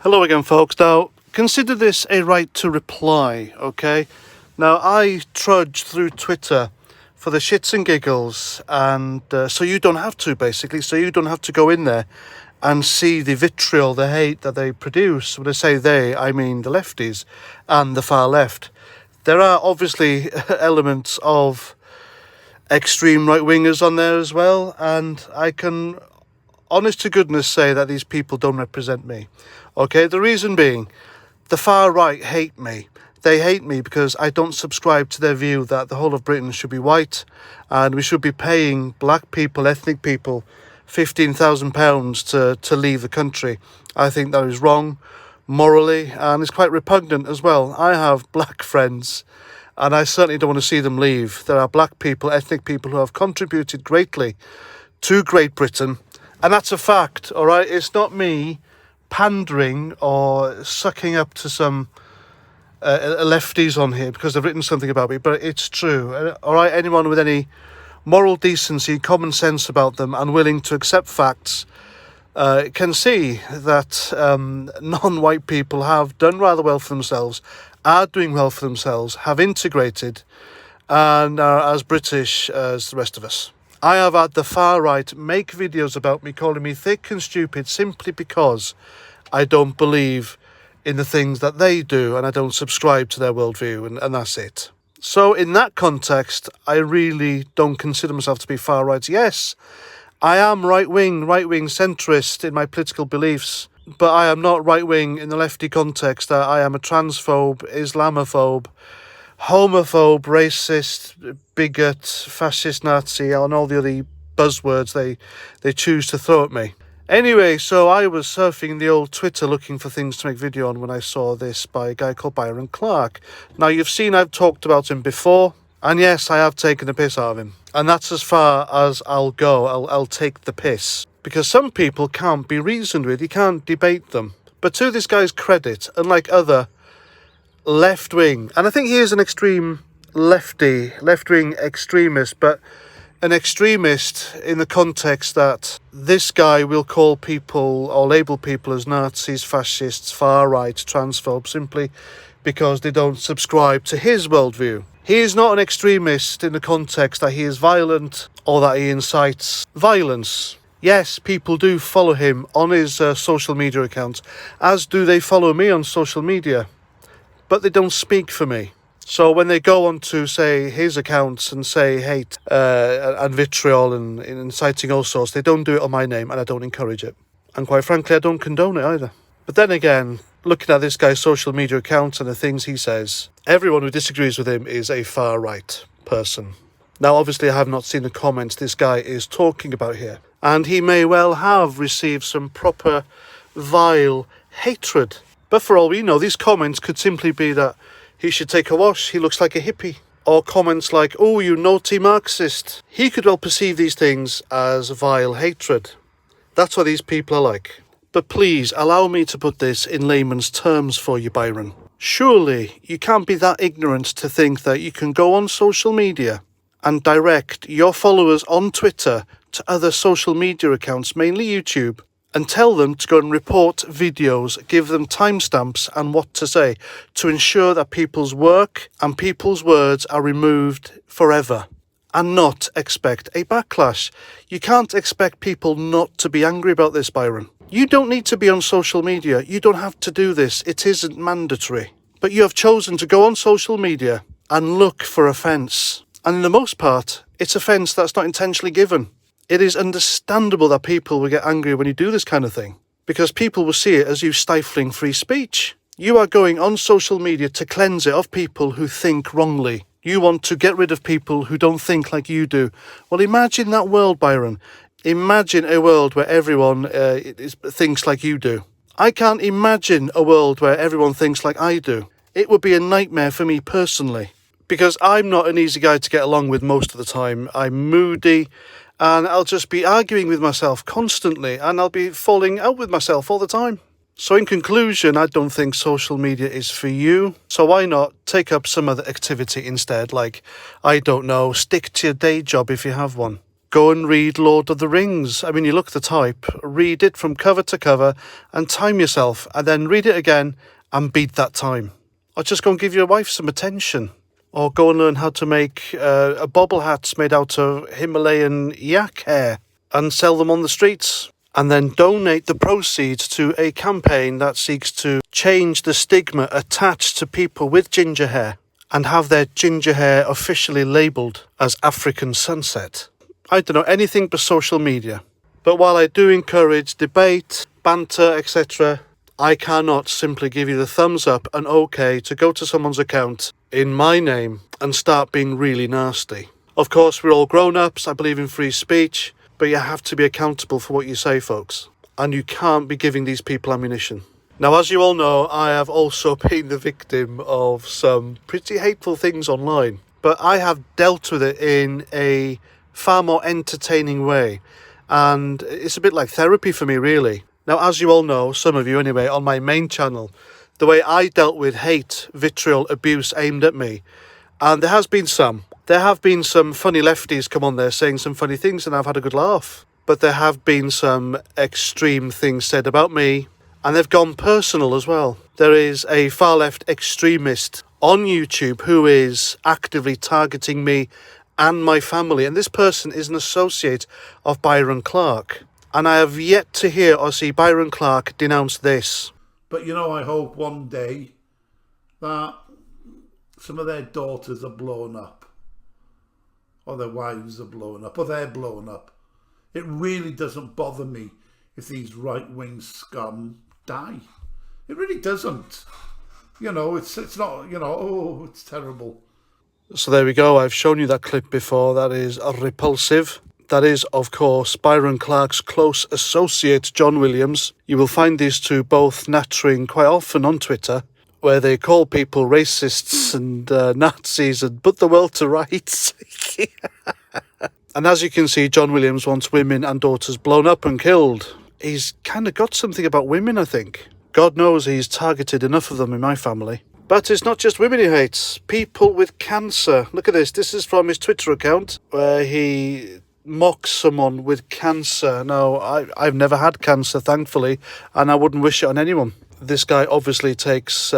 Hello again, folks. Now, consider this a right to reply, okay? Now, I trudge through Twitter for the shits and giggles, and so you don't have to, basically. So you don't have to go in there and see the vitriol, the hate that they produce. When I say they, I mean the lefties and the far left. There are obviously elements of extreme right-wingers on there as well, and I can honest to goodness say that these people don't represent me. Okay, the reason being, the far right hate me. They hate me because I don't subscribe to their view that the whole of Britain should be white and we should be paying black people, ethnic people, £15,000 to leave the country. I think that is wrong morally, and it's quite repugnant as well. I have black friends and I certainly don't want to see them leave. There are black people, ethnic people who have contributed greatly to Great Britain, and that's a fact, all right? It's not me pandering or sucking up to some lefties on here because they've written something about me, but it's true, all right? Anyone with any moral decency, common sense about them, and willing to accept facts can see that non-white people have done rather well for themselves, are doing well for themselves, have integrated, and are as British as the rest of us. I have had the far right make videos about me, calling me thick and stupid simply because I don't believe in the things that they do and I don't subscribe to their worldview, and that's it. So in that context, I really don't consider myself to be far right. Yes, I am right-wing centrist in my political beliefs, but I am not right-wing in the lefty context. I am a transphobe, Islamophobe, homophobe, racist, bigot, fascist, Nazi, and all the other buzzwords they choose to throw at me. Anyway, so I was surfing the old Twitter looking for things to make video on when I saw this by a guy called Byron Clark. Now, you've seen I've talked about him before, and yes, I have taken the piss out of him. And that's as far as I'll go. I'll take the piss. Because some people can't be reasoned with, you can't debate them. But to this guy's credit, unlike other left-wing, and I think he is an extreme left-wing extremist, but an extremist in the context that this guy will call people or label people as Nazis, fascists, far-right, transphobes, simply because they don't subscribe to his worldview. He is not an extremist in the context that he is violent or that he incites violence. Yes, people do follow him on his social media accounts, as do they follow me on social media, but they don't speak for me. So when they go on to, say, his accounts and say hate and vitriol and inciting all sorts, they don't do it on my name, and I don't encourage it. And quite frankly, I don't condone it either. But then again, looking at this guy's social media accounts and the things he says, everyone who disagrees with him is a far-right person. Now, obviously, I have not seen the comments this guy is talking about here, and he may well have received some proper vile hatred. But for all we know, these comments could simply be that he should take a wash, he looks like a hippie. Or comments like, oh, you naughty Marxist. He could well perceive these things as vile hatred. That's what these people are like. But please, allow me to put this in layman's terms for you, Byron. Surely, you can't be that ignorant to think that you can go on social media and direct your followers on Twitter to other social media accounts, mainly YouTube, and tell them to go and report videos, give them timestamps and what to say to ensure that people's work and people's words are removed forever, and not expect a backlash. You can't expect people not to be angry about this, Byron. You don't need to be on social media. You don't have to do this. It isn't mandatory. But you have chosen to go on social media and look for offence. And in the most part, it's offence that's not intentionally given. It is understandable that people will get angry when you do this kind of thing, because people will see it as you stifling free speech. You are going on social media to cleanse it of people who think wrongly. You want to get rid of people who don't think like you do. Well, imagine that world, Byron. Imagine a world where everyone thinks like you do. I can't imagine a world where everyone thinks like I do. It would be a nightmare for me personally, because I'm not an easy guy to get along with most of the time. I'm moody, and I'll just be arguing with myself constantly, and I'll be falling out with myself all the time. So in conclusion, I don't think social media is for you. So why not take up some other activity instead? Like, I don't know, stick to your day job if you have one. Go and read Lord of the Rings. I mean, you look at the type, read it from cover to cover and time yourself, and then read it again and beat that time. Or just go and give your wife some attention. Or go and learn how to make bobble hats made out of Himalayan yak hair and sell them on the streets. And then donate the proceeds to a campaign that seeks to change the stigma attached to people with ginger hair and have their ginger hair officially labelled as African sunset. I don't know anything but social media. But while I do encourage debate, banter, etc., I cannot simply give you the thumbs up and okay to go to someone's account in my name and start being really nasty. Of course, we're all grown-ups. I believe in free speech, but you have to be accountable for what you say, folks. And you can't be giving these people ammunition. Now, as you all know, I have also been the victim of some pretty hateful things online, but I have dealt with it in a far more entertaining way, and it's a bit like therapy for me, really. Now, as you all know, some of you anyway, on my main channel, the way I dealt with hate, vitriol, abuse aimed at me, and there have been some funny lefties come on there saying some funny things, and I've had a good laugh. But there have been some extreme things said about me, and they've gone personal as well. There is a far left extremist on YouTube who is actively targeting me and my family, and this person is an associate of Byron Clark, and I have yet to hear or see Byron Clark denounce this. But you know, I hope one day that some of their daughters are blown up, or their wives are blown up, or they're blown up. It really doesn't bother me if these right-wing scum die. It really doesn't. You know, it's not, you know, oh, it's terrible. So there we go. I've shown you that clip before. That is repulsive. That is, of course, Byron Clark's close associate, John Williams. You will find these two both nattering quite often on Twitter, where they call people racists and Nazis and put the world to rights. And as you can see, John Williams wants women and daughters blown up and killed. He's kind of got something about women, I think. God knows he's targeted enough of them in my family. But it's not just women he hates. People with cancer. Look at this. This is from his Twitter account, where he mocks someone with cancer. Now, I've never had cancer, thankfully, and I wouldn't wish it on anyone. This guy obviously takes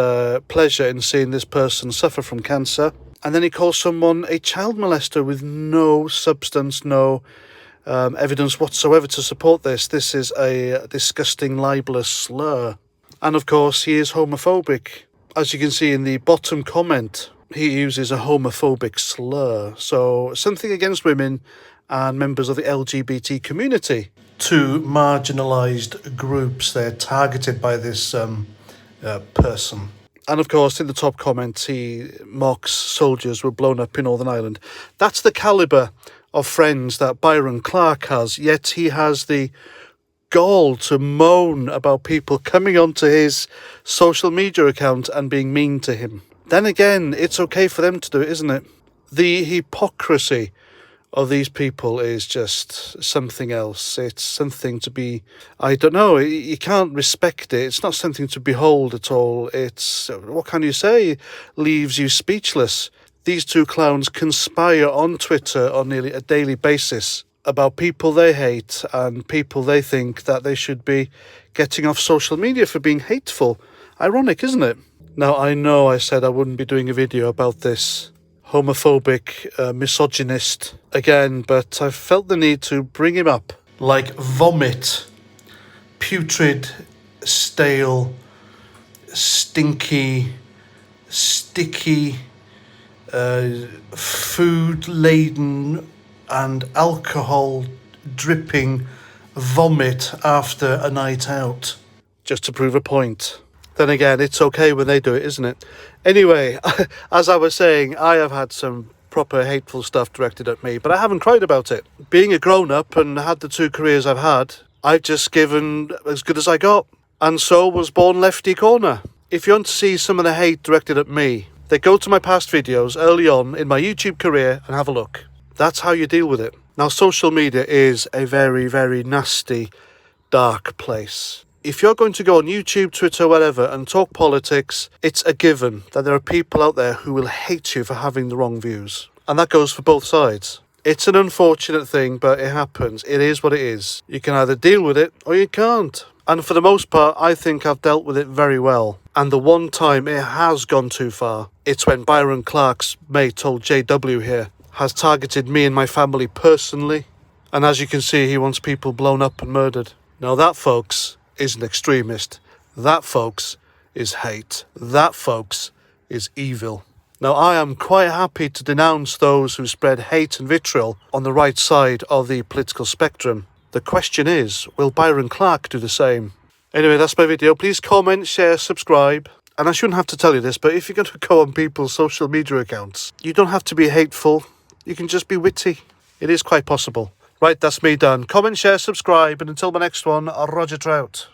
pleasure in seeing this person suffer from cancer. And then he calls someone a child molester with no substance, no evidence whatsoever to support this. This is a disgusting libelous slur. And of course, he is homophobic. As you can see in the bottom comment, he uses a homophobic slur. So something against women and members of the LGBT community. Two marginalised groups, they're targeted by this person. And of course, in the top comment, he mocks soldiers who were blown up in Northern Ireland. That's the calibre of friends that Byron Clark has, yet he has the gall to moan about people coming onto his social media account and being mean to him. Then again, it's okay for them to do it, isn't it? The hypocrisy of these people is just something else. It's something to be, I don't know, you can't respect it. It's not something to behold at all. It's, what can you say, leaves you speechless. These two clowns conspire on Twitter on nearly a daily basis about people they hate and people they think that they should be getting off social media for being hateful. Ironic, isn't it? Now, I know I said I wouldn't be doing a video about this homophobic misogynist again, but I felt the need to bring him up. Like vomit, putrid, stale, stinky, sticky, food-laden and alcohol-dripping vomit after a night out, just to prove a point. Then again, it's okay when they do it, isn't it? Anyway, as I was saying, I have had some proper hateful stuff directed at me, but I haven't cried about it. Being a grown-up and had the two careers I've had, I've just given as good as I got. And so was born Lefty Corner. If you want to see some of the hate directed at me, then go to my past videos early on in my YouTube career and have a look. That's how you deal with it. Now, social media is a very, very nasty, dark place. If you're going to go on YouTube, Twitter, whatever, and talk politics, it's a given that there are people out there who will hate you for having the wrong views. And that goes for both sides. It's an unfortunate thing, but it happens. It is what it is. You can either deal with it or you can't. And for the most part, I think I've dealt with it very well. And the one time it has gone too far, it's when Byron Clark's mate, old JW here, has targeted me and my family personally. And as you can see, he wants people blown up and murdered. Now that, folks, is an extremist. That, folks, is hate. That, folks, is evil. Now, I am quite happy to denounce those who spread hate and vitriol on the right side of the political spectrum. The question is, will Byron Clark do the same? Anyway, that's my video. Please comment, share, subscribe. And I shouldn't have to tell you this, but if you're going to go on people's social media accounts, you don't have to be hateful. You can just be witty. It is quite possible. Right, that's me done. Comment, share, subscribe, and until the next one, Roger Trout.